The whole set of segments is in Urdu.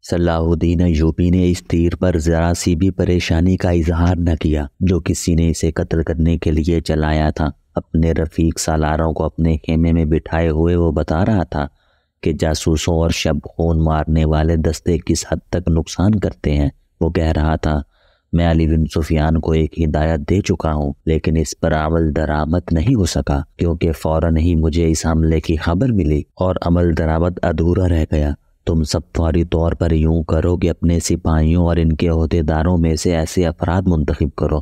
صلاح الدین ایوبی نے اس تیر پر ذرا سی بھی پریشانی کا اظہار نہ کیا جو کسی نے اسے قتل کرنے کے لیے چلایا تھا۔ اپنے رفیق سالاروں کو اپنے خیمے میں بٹھائے ہوئے وہ بتا رہا تھا کہ جاسوسوں اور شب خون مارنے والے دستے کس حد تک نقصان کرتے ہیں۔ وہ کہہ رہا تھا، میں علی بن سفیان کو ایک ہدایت دے چکا ہوں، لیکن اس پر عمل درآمد نہیں ہو سکا کیونکہ فوراً ہی مجھے اس حملے کی خبر ملی اور عمل درآمد ادھورا رہ گیا۔ تم سب فوری طور پر یوں کرو کہ اپنے سپاہیوں اور ان کے عہدیداروں میں سے ایسے افراد منتخب کرو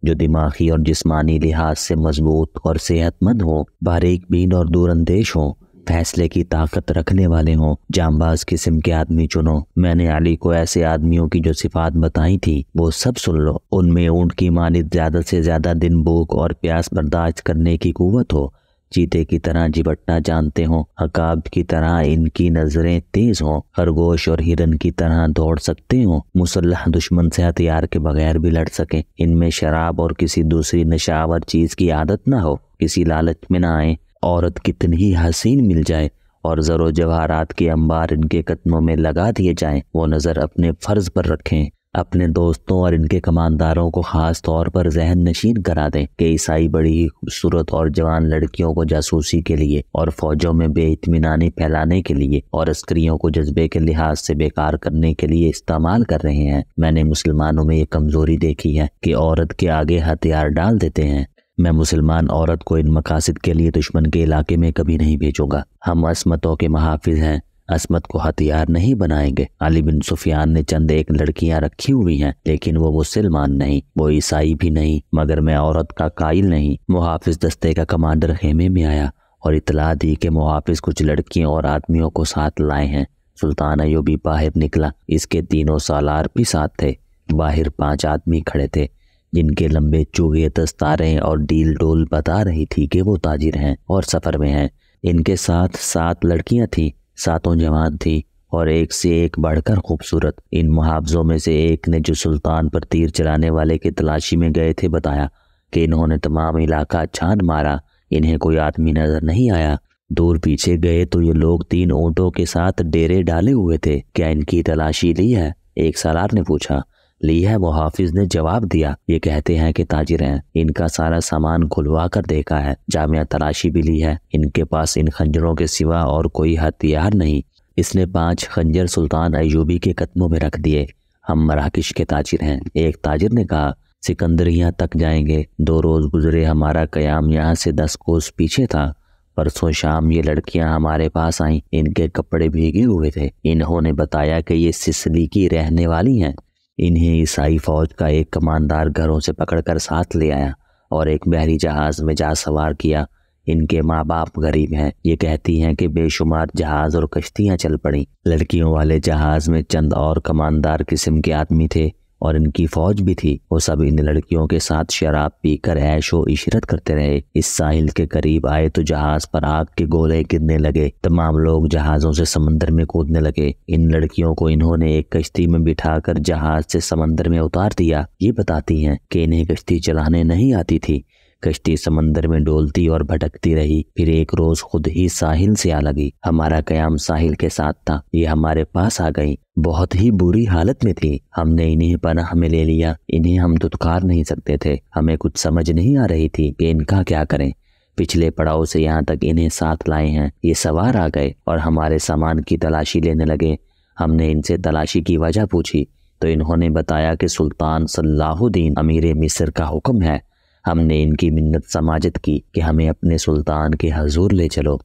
جو دماغی اور جسمانی لحاظ سے مضبوط اور صحت مند ہوں، باریک بین اور دور اندیش ہوں، فیصلے کی طاقت رکھنے والے ہوں، جانباز قسم کے آدمی چنو۔ میں نے علی کو ایسے آدمیوں کی جو صفات بتائی تھی وہ سب سن لو۔ ان میں اونٹ کی مانند زیادہ سے زیادہ دن بھوک اور پیاس برداشت کرنے کی قوت ہو، چیتے کی طرح جھپٹنا جانتے ہوں، عقاب کی طرح ان کی نظریں تیز ہوں، خرگوش اور ہرن کی طرح دوڑ سکتے ہوں، مسلح دشمن سے ہتھیار کے بغیر بھی لڑ سکیں، ان میں شراب اور کسی دوسری نشاور چیز کی عادت نہ ہو، کسی لالچ میں نہ آئیں، عورت کتنی ہی حسین مل جائے اور زر و جواہرات کے انبار ان کے قدموں میں لگا دیے جائیں، وہ نظر اپنے فرض پر رکھیں، اپنے دوستوں اور ان کے کمانداروں کو خاص طور پر ذہن نشین کرا دیں کہ عیسائی بڑی ہی خوبصورت اور جوان لڑکیوں کو جاسوسی کے لیے اور فوجوں میں بے اطمینانی پھیلانے کے لیے اور عسکریوں کو جذبے کے لحاظ سے بیکار کرنے کے لیے استعمال کر رہے ہیں۔ میں نے مسلمانوں میں یہ کمزوری دیکھی ہے کہ عورت کے آگے ہتھیار ڈال دیتے ہیں۔ میں مسلمان عورت کو ان مقاصد کے لیے دشمن کے علاقے میں کبھی نہیں بھیجوں گا۔ ہم عصمتوں کے محافظ ہیں، عصمت کو ہتھیار نہیں بنائیں گے۔ علی بن سفیان نے چند ایک لڑکیاں رکھی ہوئی ہیں، لیکن وہ مسلمان نہیں، وہ عیسائی بھی نہیں، مگر میں عورت کا قائل نہیں۔ محافظ دستے کا کمانڈر خیمے میں آیا اور اطلاع دی کہ محافظ کچھ لڑکیوں اور آدمیوں کو ساتھ لائے ہیں۔ سلطان ایوبی باہر نکلا، اس کے تینوں سالار بھی ساتھ تھے۔ باہر 5 آدمی کھڑے تھے جن کے لمبے چوغے دستاریں اور ڈیل ڈول بتا رہی تھی کہ وہ تاجر ہیں اور سفر میں ہیں۔ ان کے ساتھ 7 لڑکیاں تھیں، 7 جوان تھی اور ایک سے ایک بڑھ کر خوبصورت۔ ان محافظوں میں سے ایک نے جو سلطان پر تیر چلانے والے کی تلاشی میں گئے تھے بتایا کہ انہوں نے تمام علاقہ چھان مارا، انہیں کوئی آدمی نظر نہیں آیا۔ دور پیچھے گئے تو یہ لوگ 3 اونٹوں کے ساتھ ڈیرے ڈالے ہوئے تھے۔ کیا ان کی تلاشی لی ہے؟ ایک سالار نے پوچھا۔ لی ہے، محافظ نے جواب دیا۔ یہ کہتے ہیں کہ تاجر ہیں، ان کا سارا سامان کھلوا کر دیکھا ہے، جامعہ تلاشی بھی لی ہے، ان کے پاس ان خنجروں کے سوا اور کوئی ہتھیار نہیں۔ اس نے 5 خنجر سلطان ایوبی کے قدموں میں رکھ دیے۔ ہم مراکش کے تاجر ہیں، ایک تاجر نے کہا، سکندریہ تک جائیں گے۔ 2 روز گزرے، ہمارا قیام یہاں سے 10 کوس پیچھے تھا۔ پرسوں شام یہ لڑکیاں ہمارے پاس آئیں، ان کے کپڑے بھیگے ہوئے تھے۔ انہوں نے بتایا کہ یہ سسلی کی رہنے والی ہیں۔ انہیں عیسائی فوج کا ایک کماندار گھروں سے پکڑ کر ساتھ لے آیا اور ایک بحری جہاز میں جا سوار کیا۔ ان کے ماں باپ غریب ہیں۔ یہ کہتی ہیں کہ بے شمار جہاز اور کشتیاں چل پڑیں۔ لڑکیوں والے جہاز میں چند اور کماندار قسم کے آدمی تھے اور ان کی فوج بھی تھی۔ وہ سب ان لڑکیوں کے ساتھ شراب پی کر عیش و عشرت کرتے رہے۔ اس ساحل کے قریب آئے تو جہاز پر آگ کے گولے گرنے لگے۔ تمام لوگ جہازوں سے سمندر میں کودنے لگے۔ ان لڑکیوں کو انہوں نے ایک کشتی میں بٹھا کر جہاز سے سمندر میں اتار دیا۔ یہ بتاتی ہیں کہ انہیں کشتی چلانے نہیں آتی تھی۔ کشتی سمندر میں ڈولتی اور بھٹکتی رہی، پھر ایک روز خود ہی ساحل سے آ لگی۔ ہمارا قیام ساحل کے ساتھ تھا، یہ ہمارے پاس آ گئی، بہت ہی بری حالت میں تھی۔ ہم نے انہیں پناہ میں لے لیا، انہیں ہم دھتکار نہیں سکتے تھے۔ ہمیں کچھ سمجھ نہیں آ رہی تھی کہ ان کا کیا کریں۔ پچھلے پڑاؤ سے یہاں تک انہیں ساتھ لائے ہیں۔ یہ سوار آ گئے اور ہمارے سامان کی تلاشی لینے لگے۔ ہم نے ان سے تلاشی کی وجہ پوچھی تو انہوں نے بتایا کہ سلطان صلاح الدین امیر مصر کا حکم ہے۔ ہم نے ان کی منت سماجت کی کہ ہمیں اپنے سلطان کے حضور لے چلو۔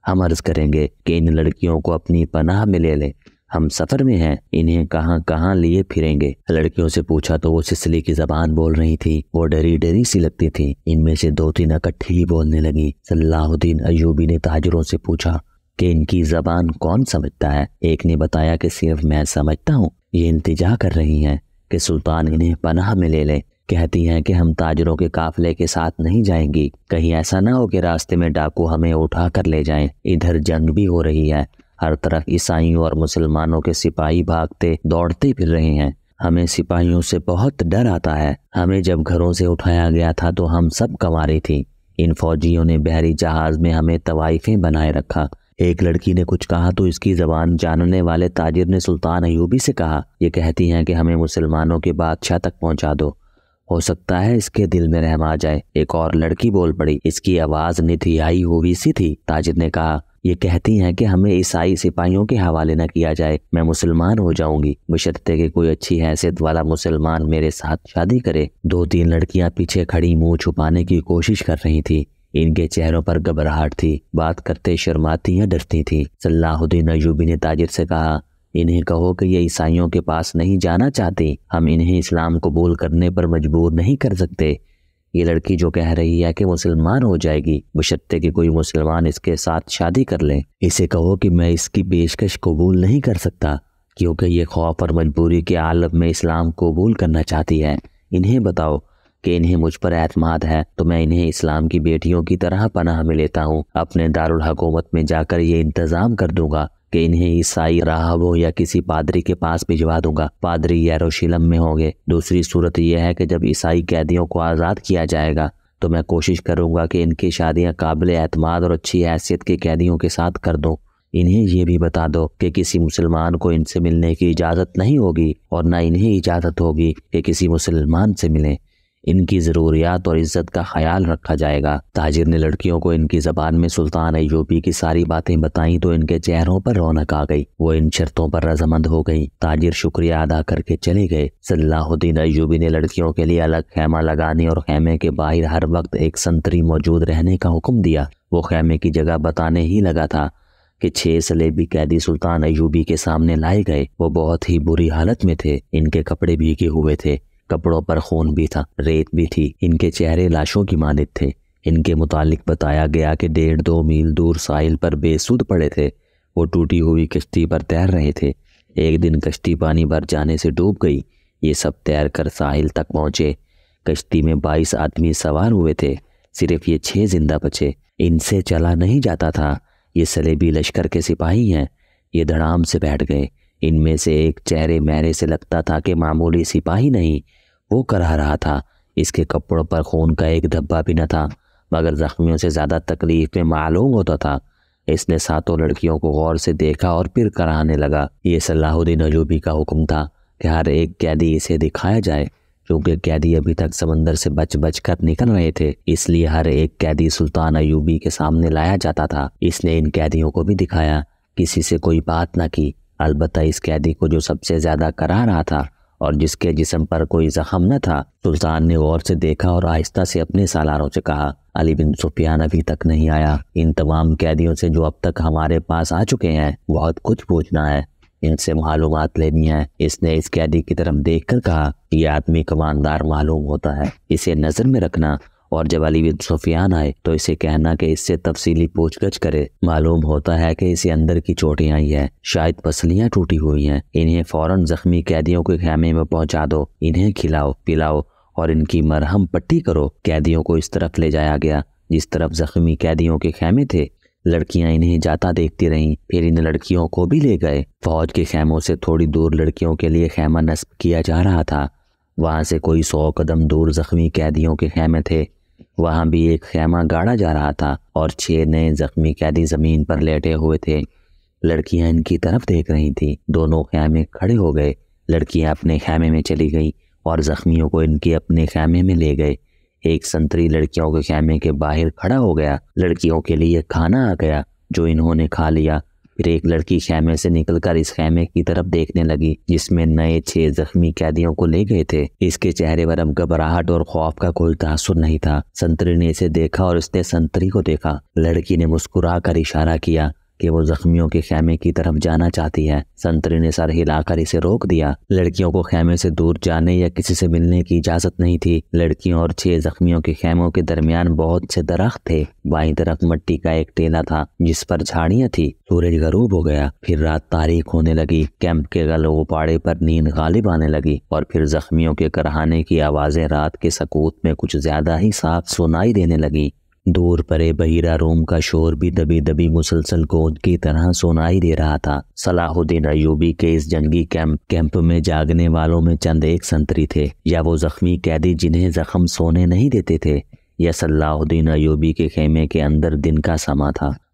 ہم عرض کریں گے کہ ان لڑکیوں کو اپنی پناہ میں لے لیں، ہم سفر میں ہیں، انہیں کہاں کہاں لیے پھریں گے۔ لڑکیوں سے پوچھا تو وہ سسلی کی زبان بول رہی تھی، وہ ڈری ڈری سی لگتی تھی۔ ان میں سے 2-3 اکٹھی ہی بولنے لگی۔ صلاح الدین ایوبی نے تاجروں سے پوچھا کہ ان کی زبان کون سمجھتا ہے؟ ایک نے بتایا کہ صرف میں سمجھتا ہوں۔ یہ التجا کر رہی ہیں کہ سلطان انہیں پناہ میں لے لے۔ کہتی ہیں کہ ہم تاجروں کے قافلے کے ساتھ نہیں جائیں گی، کہیں ایسا نہ ہو کہ راستے میں ڈاکو ہمیں اٹھا کر لے جائیں۔ ادھر جنگ بھی ہو رہی ہے، ہر طرف عیسائیوں اور مسلمانوں کے سپاہی بھاگتے دوڑتے پھر رہے ہیں۔ ہمیں سپاہیوں سے بہت ڈر آتا ہے۔ ہمیں جب گھروں سے اٹھایا گیا تھا تو ہم سب کنواری تھیں۔ ان فوجیوں نے بحری جہاز میں ہمیں طوائفیں بنائے رکھا۔ ایک لڑکی نے کچھ کہا تو اس کی زبان جاننے والے تاجر نے سلطان ایوبی سے کہا، یہ کہتی ہیں کہ ہمیں مسلمانوں کے بادشاہ تک پہنچا دو، ہو سکتا ہے اس کے دل میں رحم آ جائے۔ ایک اور لڑکی بول پڑی، اس کی آواز نتھیائی ہوئی سی تھی۔ تاجر نے کہا، یہ کہتی ہیں کہ ہمیں عیسائی سپاہیوں کے حوالے نہ کیا جائے، میں مسلمان ہو جاؤں گی بشرطے کہ کوئی اچھی حیثیت والا مسلمان میرے ساتھ شادی کرے۔ 2-3 لڑکیاں پیچھے کھڑی منہ چھپانے کی کوشش کر رہی تھی، ان کے چہروں پر گھبراہٹ تھی، بات کرتے شرماتی یا ڈرتی تھی۔ صلاح الدین ایوبی نے تاجر سے کہا، انہیں کہو کہ یہ عیسائیوں کے پاس نہیں جانا چاہتی، ہم انہیں اسلام قبول کرنے پر مجبور نہیں کر سکتے۔ یہ لڑکی جو کہہ رہی ہے کہ مسلمان ہو جائے گی بشرطے کہ کوئی مسلمان اس کے ساتھ شادی کر لے، اسے کہو کہ میں اس کی پیشکش قبول نہیں کر سکتا کیونکہ یہ خوف اور مجبوری کے عالم میں اسلام قبول کرنا چاہتی ہے۔ انہیں بتاؤ کہ انہیں مجھ پر اعتماد ہے تو میں انہیں اسلام کی بیٹیوں کی طرح پناہ میں لیتا ہوں، اپنے دارالحکومت میں جا کر یہ انتظام کر دوں گا کہ انہیں عیسائی راہبوں یا کسی پادری کے پاس بھجوا دوں گا۔ پادری یروشلم میں ہوں گے۔ دوسری صورت یہ ہے کہ جب عیسائی قیدیوں کو آزاد کیا جائے گا تو میں کوشش کروں گا کہ ان کی شادیاں قابل اعتماد اور اچھی حیثیت کے قیدیوں کے ساتھ کر دوں۔ انہیں یہ بھی بتا دو کہ کسی مسلمان کو ان سے ملنے کی اجازت نہیں ہوگی اور نہ انہیں اجازت ہوگی کہ کسی مسلمان سے ملیں۔ ان کی ضروریات اور عزت کا خیال رکھا جائے گا۔ تاجر نے لڑکیوں کو ان کی زبان میں سلطان ایوبی کی ساری باتیں بتائیں تو ان کے چہروں پر رونق آ گئی، وہ ان شرطوں پر رضامند ہو گئی۔ تاجر شکریہ ادا کر کے چلے گئے۔ صلاح الدین ایوبی نے لڑکیوں کے لیے الگ خیمہ لگانے اور خیمے کے باہر ہر وقت ایک سنتری موجود رہنے کا حکم دیا۔ وہ خیمے کی جگہ بتانے ہی لگا تھا کہ 6 صلیبی قیدی سلطان ایوبی کے سامنے لائے گئے۔ وہ بہت ہی بری حالت میں تھے، ان کے کپڑے بھیگے ہوئے تھے، کپڑوں پر خون بھی تھا، ریت بھی تھی، ان کے چہرے لاشوں کی مانند تھے۔ ان کے متعلق بتایا گیا کہ 1.5-2 میل دور ساحل پر بے سود پڑے تھے، وہ ٹوٹی ہوئی کشتی پر تیر رہے تھے۔ ایک دن کشتی پانی بھر جانے سے ڈوب گئی، یہ سب تیر کر ساحل تک پہنچے۔ کشتی میں 22 آدمی سوار ہوئے تھے، صرف یہ 6 زندہ بچے، ان سے چلا نہیں جاتا تھا۔ یہ صلیبی لشکر کے سپاہی ہیں، یہ دھڑام سے بیٹھ گئے۔ ان میں سے ایک چہرے میرے سے لگتا تھا کہ معمولی سپاہی نہیں، وہ کرا رہا تھا۔ اس کے کپڑوں پر خون کا ایک دھبا بھی نہ تھا، مگر زخمیوں سے زیادہ تکلیف میں معلوم ہوتا تھا۔ اس نے 7 لڑکیوں کو غور سے دیکھا اور پھر کرانے لگا۔ یہ صلاح الدین ایوبی کا حکم تھا کہ ہر ایک قیدی اسے دکھایا جائے۔ کیونکہ قیدی ابھی تک سمندر سے بچ کر نکل رہے تھے، اس لیے ہر ایک قیدی سلطان ایوبی کے سامنے لایا جاتا تھا۔ اس نے ان قیدیوں کو بھی دکھایا، کسی سے کوئی بات نہ کی، البتہ اس قیدی کو جو سب سے زیادہ کرا رہا تھا اور جس کے جسم پر کوئی زخم نہ تھا، سلطان نے غور سے دیکھا اور آہستہ سے اپنے سالاروں سے کہا، علی بن سفیان ابھی تک نہیں آیا۔ ان تمام قیدیوں سے جو اب تک ہمارے پاس آ چکے ہیں بہت کچھ پوچھنا ہے، ان سے معلومات لینی ہے۔ اس نے اس قیدی کی طرف دیکھ کر کہا، یہ آدمی کماندار معلوم ہوتا ہے، اسے نظر میں رکھنا، اور جب علی بن سفیان آئے تو اسے کہنا کہ اس سے تفصیلی پوچھ گچھ کرے۔ معلوم ہوتا ہے کہ اسے اندر کی چوٹیں آئی ہیں، شاید پسلیاں ٹوٹی ہوئی ہیں۔ انہیں فوراً زخمی قیدیوں کے خیمے میں پہنچا دو، انہیں کھلاؤ پلاؤ اور ان کی مرہم پٹی کرو۔ قیدیوں کو اس طرف لے جایا گیا جس طرف زخمی قیدیوں کے خیمے تھے۔ لڑکیاں انہیں جاتا دیکھتی رہیں، پھر ان لڑکیوں کو بھی لے گئے۔ فوج کے خیموں سے تھوڑی دور لڑکیوں کے لیے خیمہ نصب کیا جا رہا تھا، وہاں سے کوئی 100 قدم دور زخمی قیدیوں کے خیمے تھے، وہاں بھی ایک خیمہ گاڑا جا رہا تھا اور 6 نئے زخمی قیدی زمین پر لیٹے ہوئے تھے۔ لڑکیاں ان کی طرف دیکھ رہی تھیں۔ دونوں خیمے کھڑے ہو گئے، لڑکیاں اپنے خیمے میں چلی گئیں اور زخمیوں کو ان کے اپنے خیمے میں لے گئے۔ ایک سنتری لڑکیوں کے خیمے کے باہر کھڑا ہو گیا، لڑکیوں کے لیے کھانا آ گیا جو انہوں نے کھا لیا۔ پھر ایک لڑکی خیمے سے نکل کر اس خیمے کی طرف دیکھنے لگی جس میں نئے 6 زخمی قیدیوں کو لے گئے تھے۔ اس کے چہرے پر اب گھبراہٹ اور خوف کا کوئی تاثر نہیں تھا۔ سنتری نے اسے دیکھا اور اس نے سنتری کو دیکھا۔ لڑکی نے مسکرا کر اشارہ کیا کہ وہ زخمیوں کے خیمے کی طرف جانا چاہتی ہے۔ سنتری نے سر ہلا کر اسے روک دیا۔ لڑکیوں کو خیمے سے دور جانے یا کسی سے ملنے کی اجازت نہیں تھی۔ لڑکیوں اور 6 زخمیوں کے خیموں کے درمیان بہت سے درخت تھے۔ بائیں طرف مٹی کا ایک ٹیلا تھا جس پر جھاڑیاں تھی۔ سورج غروب ہو گیا، پھر رات تاریک ہونے لگی۔ کیمپ کے غلغباڑے پر نیند غالب آنے لگی اور پھر زخمیوں کے کرہانے کی آوازیں رات کے سکوت میں کچھ زیادہ ہی صاف سنائی دینے لگی۔ دور پرے بحیرہ روم کا شور بھی دبی دبی مسلسل گونج کی طرح سنائی دے رہا تھا۔ صلاح الدین ایوبی کے اس جنگی کیمپ میں جاگنے والوں میں چند ایک سنتری تھے، یا وہ زخمی قیدی جنہیں زخم سونے نہیں دیتے تھے، یا صلاح الدین ایوبی کے خیمے کے اندر دن کا سما تھا۔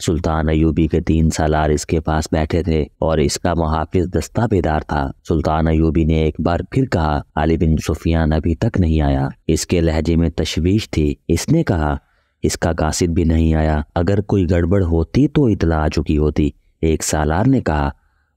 سلطان ایوبی کے 3 سالار اس کے پاس بیٹھے تھے اور اس کا محافظ دستہ بیدار تھا۔ سلطان ایوبی نے ایک بار پھر کہا، علی بن سفیان ابھی تک نہیں آیا۔ اس کے لہجے میں تشویش تھی۔ اس نے کہا، اس کا قاصد بھی نہیں آیا، اگر کوئی گڑبڑ ہوتی تو اطلاع آ چکی ہوتی۔ ایک سالار نے کہا،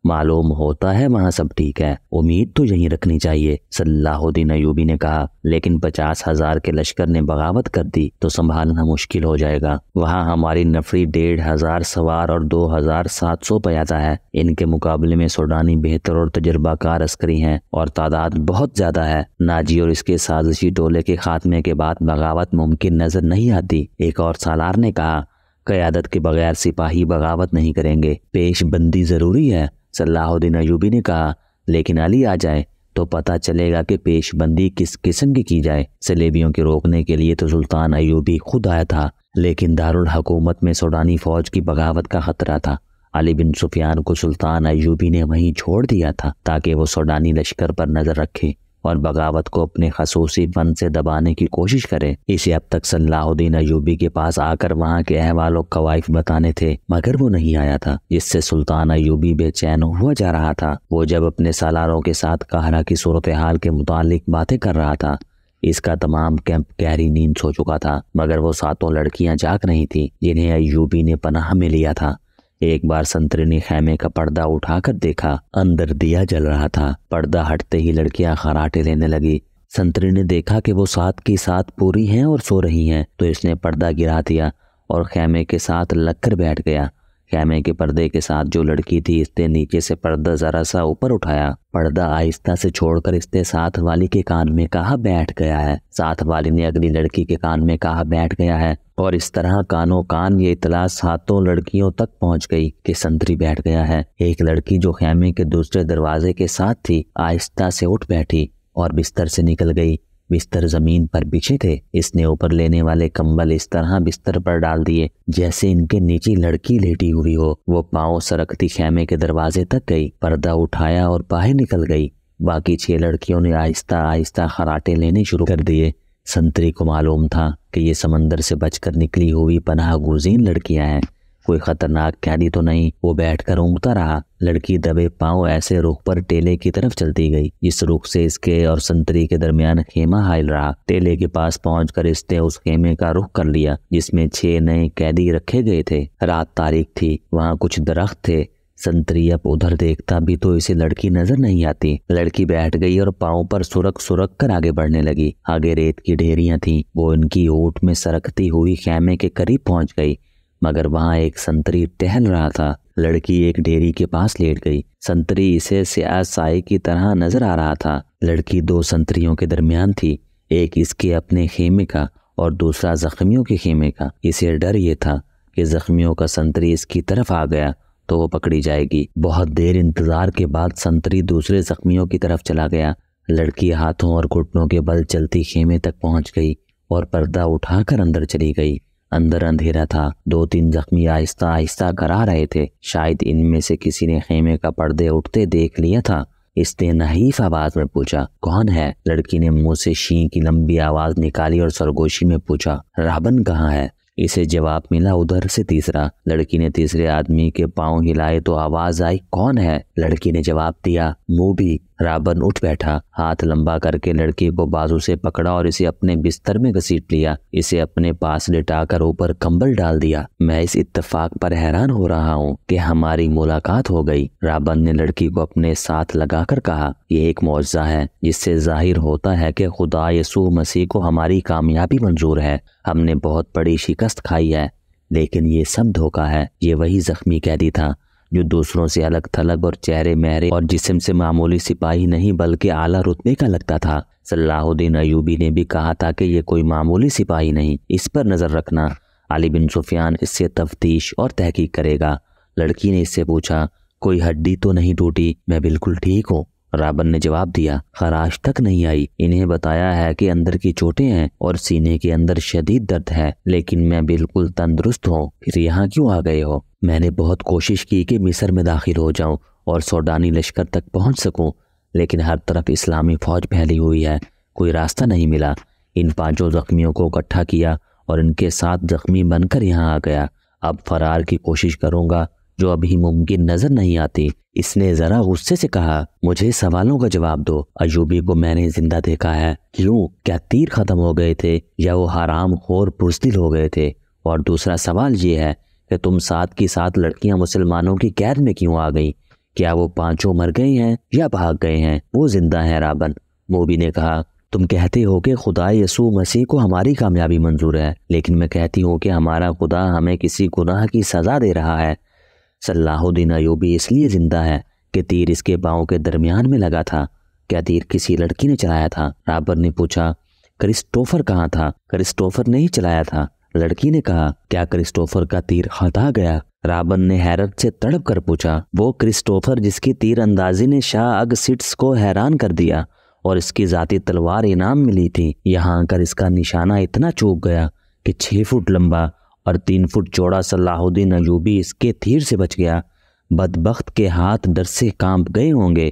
معلوم ہوتا ہے وہاں سب ٹھیک ہے، امید تو یہیں رکھنی چاہیے۔ صلاح الدین ایوبی نے کہا، لیکن 50,000 کے لشکر نے بغاوت کر دی تو سنبھالنا مشکل ہو جائے گا۔ وہاں ہماری نفری 1,500 سوار اور 2,700 پیادہ ہے۔ ان کے مقابلے میں سوڈانی بہتر اور تجربہ کار عسکری ہیں اور تعداد بہت زیادہ ہے۔ ناجی اور اس کے سازشی ٹولے کے خاتمے کے بعد بغاوت ممکن نظر نہیں آتی۔ ایک اور سالار نے کہا، قیادت کے بغیر سپاہی بغاوت نہیں کریں گے، پیش بندی ضروری ہے۔ صلاح الدین ایوبی نے کہا، لیکن علی آ جائے تو پتہ چلے گا کہ پیش بندی کس قسم کی جائے۔ صلیبیوں کے روکنے کے لیے تو سلطان ایوبی خود آیا تھا، لیکن دارالحکومت میں سوڈانی فوج کی بغاوت کا خطرہ تھا۔ علی بن سفیان کو سلطان ایوبی نے وہیں چھوڑ دیا تھا تاکہ وہ سوڈانی لشکر پر نظر رکھے اور بغاوت کو اپنے خصوصی فن سے دبانے کی کوشش کرے۔ اسے اب تک صلاح الدین ایوبی کے پاس آ کر وہاں کے احوال و کوائف بتانے تھے، مگر وہ نہیں آیا تھا، جس سے سلطان ایوبی بے چین ہوا جا رہا تھا۔ وہ جب اپنے سالاروں کے ساتھ قاہرہ کی صورتحال کے متعلق باتیں کر رہا تھا، اس کا تمام کیمپ گہری نیند سو چکا تھا، مگر وہ 7 لڑکیاں جاگ رہی تھیں جنہیں ایوبی نے پناہ میں لیا تھا۔ ایک بار سنتری نے خیمے کا پردہ اٹھا کر دیکھا، اندر دیا جل رہا تھا۔ پردہ ہٹتے ہی لڑکیاں خراٹے لینے لگی۔ سنتری نے دیکھا کہ وہ 7 کی 7 پوری ہیں اور سو رہی ہیں، تو اس نے پردہ گرا دیا اور خیمے کے ساتھ لگ کر بیٹھ گیا۔ خیمے کے پردے کے ساتھ جو لڑکی تھی، اس نے نیچے سے پردہ ذرا سا اوپر اٹھایا، پردہ آہستہ سے چھوڑ کر اس نے ساتھ والی کے کان میں کہا، بیٹھ گیا ہے۔ ساتھ والی نے اگلی لڑکی کے کان میں کہا، بیٹھ گیا ہے، اور اس طرح کانوں کان یہ اطلاع 7 لڑکیوں تک پہنچ گئی کہ سنتری بیٹھ گیا ہے۔ ایک لڑکی جو خیمے کے دوسرے دروازے کے ساتھ تھی، آہستہ سے اٹھ بیٹھی اور بستر سے نکل گئی۔ بستر زمین پر بچھے تھے، اس نے اوپر لینے والے کمبل اس طرح بستر پر ڈال دیے جیسے ان کے نیچے لڑکی لیٹی ہوئی ہو۔ وہ پاؤں سرکتی خیمے کے دروازے تک گئی، پردہ اٹھایا اور باہر نکل گئی۔ باقی 6 لڑکیوں نے آہستہ آہستہ خراٹے لینے شروع کر دیے۔ سنتری کو معلوم تھا کہ یہ سمندر سے بچ کر نکلی ہوئی پناہ گزین لڑکیاں ہیں، کوئی خطرناک قیدی تو نہیں۔ وہ بیٹھ کر اونگتا رہا۔ لڑکی دبے پاؤں ایسے رخ پر ٹیلے کی طرف چلتی گئی جس رخ سے اس کے اور سنتری کے درمیان خیمہ حائل رہا۔ ٹیلے کے پاس پہنچ کر اس نے اس خیمے کا رخ کر لیا جس میں 6 نئے قیدی رکھے گئے تھے۔ رات تاریک تھی، وہاں کچھ درخت تھے۔ سنتری اب ادھر دیکھتا بھی تو اسے لڑکی نظر نہیں آتی۔ لڑکی بیٹھ گئی اور پاؤں پر سرک کر آگے بڑھنے لگی۔ آگے ریت کی ڈھیریاں تھیں، وہ ان کی اونٹ میں سرکتی ہوئی خیمے کے قریب پہنچ گئی، مگر وہاں ایک سنتری ٹہل رہا تھا۔ لڑکی ایک ڈھیری کے پاس لیٹ گئی، سنتری اسے سیاہ سائے کی طرح نظر آ رہا تھا۔ لڑکی 2 سنتریوں کے درمیان تھی، ایک اس کے اپنے خیمے کا اور دوسرا زخمیوں کے خیمے کا۔ اسے ڈر یہ تھا کہ زخمیوں کا سنتری اس کی طرف آ گیا تو وہ پکڑی جائے گی۔ بہت دیر انتظار کے بعد سنتری دوسرے زخمیوں کی طرف چلا گیا۔ لڑکی ہاتھوں اور گھٹنوں کے بل چلتی خیمے تک پہنچ گئی اور پردہ اٹھا کر اندر چلی گئی۔ اندر اندھیرا تھا، 2-3 زخمی آہستہ آہستہ کرا رہے تھے، شاید ان میں سے کسی نے خیمے کا پردے اٹھتے دیکھ لیا تھا۔ اس نے نحیف آواز میں پوچھا، کون ہے؟ لڑکی نے منہ سے شین کی لمبی آواز نکالی اور سرگوشی میں پوچھا، رابن کہاں ہے؟ اسے جواب ملا، ادھر سے تیسرا۔ لڑکی نے تیسرے آدمی کے پاؤں ہلائے تو آواز آئی، کون ہے؟ لڑکی نے جواب دیا، موبی۔ رابن اٹھ بیٹھا، ہاتھ لمبا کر کے لڑکی کو بازو سے پکڑا اور اسے اپنے بستر میں گھسیٹ لیا۔ اسے اپنے پاس لٹا کر اوپر کمبل ڈال دیا۔ میں اس اتفاق پر حیران ہو رہا ہوں کہ ہماری ملاقات ہو گئی۔ رابن نے لڑکی کو اپنے ساتھ لگا کر کہا، یہ ایک معجزہ ہے جس سے ظاہر ہوتا ہے کہ خدا یسوع مسیح کو ہماری کامیابی منظور ہے۔ ہم نے بہت بڑی شکست کھائی ہے، لیکن یہ سب دھوکہ ہے۔ یہ وہی زخمی قیدی تھا جو دوسروں سے الگ تھلگ اور چہرے مہرے اور جسم سے معمولی سپاہی نہیں بلکہ اعلیٰ رتبے کا لگتا تھا۔ صلاح الدین ایوبی نے بھی کہا تھا کہ یہ کوئی معمولی سپاہی نہیں، اس پر نظر رکھنا، علی بن سفیان اس سے تفتیش اور تحقیق کرے گا۔ لڑکی نے اس سے پوچھا، کوئی ہڈی تو نہیں ٹوٹی؟ میں بالکل ٹھیک ہوں، رابن نے جواب دیا، خراش تک نہیں آئی۔ انہیں بتایا ہے کہ اندر کی چوٹیں ہیں اور سینے کے اندر شدید درد ہے، لیکن میں بالکل تندرست ہوں۔ پھر یہاں کیوں آ گئے ہو؟ میں نے بہت کوشش کی کہ مصر میں داخل ہو جاؤں اور سوڈانی لشکر تک پہنچ سکوں، لیکن ہر طرف اسلامی فوج پھیلی ہوئی ہے، کوئی راستہ نہیں ملا۔ ان 5 زخمیوں کو اکٹھا کیا اور ان کے ساتھ زخمی بن کر یہاں آ گیا۔ اب فرار کی کوشش کروں گا جو ابھی ممکن نظر نہیں آتی۔ اس نے ذرا غصے سے کہا، مجھے سوالوں کا جواب دو۔ ایوبی کو میں نے زندہ دیکھا ہے۔ کیوں؟ کیا تیر ختم ہو گئے تھے یا وہ حرام خور بزدل ہو گئے تھے؟ اور دوسرا سوال یہ ہے کہ تم ساتھ کی ساتھ لڑکیاں مسلمانوں کی قید میں کیوں آ گئیں؟ کیا وہ پانچوں مر گئے ہیں یا بھاگ گئے ہیں؟ وہ زندہ ہیں رابن۔ موبی نے کہا، تم کہتے ہو کہ خدا یسوع مسیح کو ہماری کامیابی منظور ہے، لیکن میں کہتی ہوں کہ ہمارا خدا ہمیں کسی گناہ کی سزا دے رہا ہے۔ صلاح الدین ایوبی اس لیے زندہ ہے کہ تیر اس کے پاؤں کے درمیان میں لگا تھا۔ کیا تیر کسی لڑکی نے چلایا تھا؟ رابر نے پوچھا۔ کرسٹوفر کہاں تھا؟ کرسٹوفر نے ہی چلایا تھا، لڑکی نے کہا۔ کیا کرسٹوفر کا تیر خطا گیا؟ رابن نے حیرت سے تڑپ کر پوچھا۔ وہ کرسٹوفر جس کی تیر اندازی نے شاہ اگسٹس کو حیران کر دیا اور اس کی ذاتی تلوار انعام ملی تھی، یہاں آ کر اس کا نشانہ اتنا چوک گیا کہ 6 فٹ لمبا اور 3 فٹ چوڑا صلاح الدین ایوبی اس کے تیر سے بچ گیا۔ بدبخت کے ہاتھ ڈر سے کانپ گئے ہوں گے،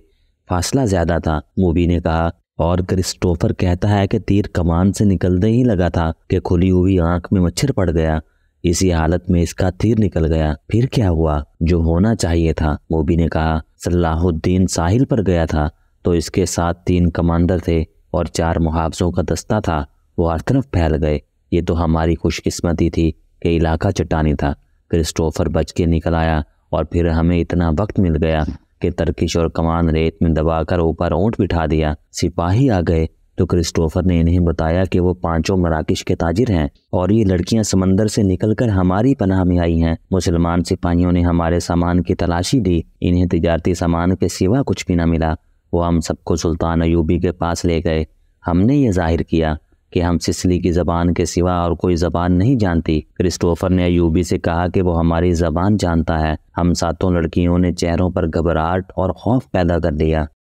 فاصلہ زیادہ تھا، موبی نے کہا۔ اور کرسٹوفر کہتا ہے کہ تیر کمان سے نکلنے ہی لگا تھا کہ کھلی ہوئی آنکھ میں مچھر پڑ گیا، اسی حالت میں اس کا تیر نکل گیا۔ پھر کیا ہوا؟ جو ہونا چاہیے تھا، موبی نے کہا۔ صلاح الدین ساحل پر گیا تھا تو اس کے ساتھ 3 کمانڈر تھے اور 4 محافظوں کا دستہ تھا، وہ ہر طرف پھیل گئے۔ یہ تو ہماری خوش قسمتی تھی کہ علاقہ چٹانی تھا، کرسٹوفر بچ کے نکل آیا اور پھر ہمیں اتنا وقت مل گیا کہ ترکش اور کمان ریت میں دبا کر اوپر اونٹ بٹھا دیا۔ سپاہی آ گئے تو کرسٹوفر نے انہیں بتایا کہ وہ 5 مراکش کے تاجر ہیں اور یہ لڑکیاں سمندر سے نکل کر ہماری پناہ میں آئی ہیں۔ مسلمان سپاہیوں نے ہمارے سامان کی تلاشی دی، انہیں تجارتی سامان کے سوا کچھ بھی نہ ملا۔ وہ ہم سب کو سلطان ایوبی کے پاس لے گئے۔ ہم نے یہ ظاہر کیا کہ ہم سسلی کی زبان کے سوا اور کوئی زبان نہیں جانتی۔ کرسٹوفر نے ایوبی سے کہا کہ وہ ہماری زبان جانتا ہے۔ ہم 7 لڑکیوں نے چہروں پر گھبراہٹ اور خوف پیدا کر دیا۔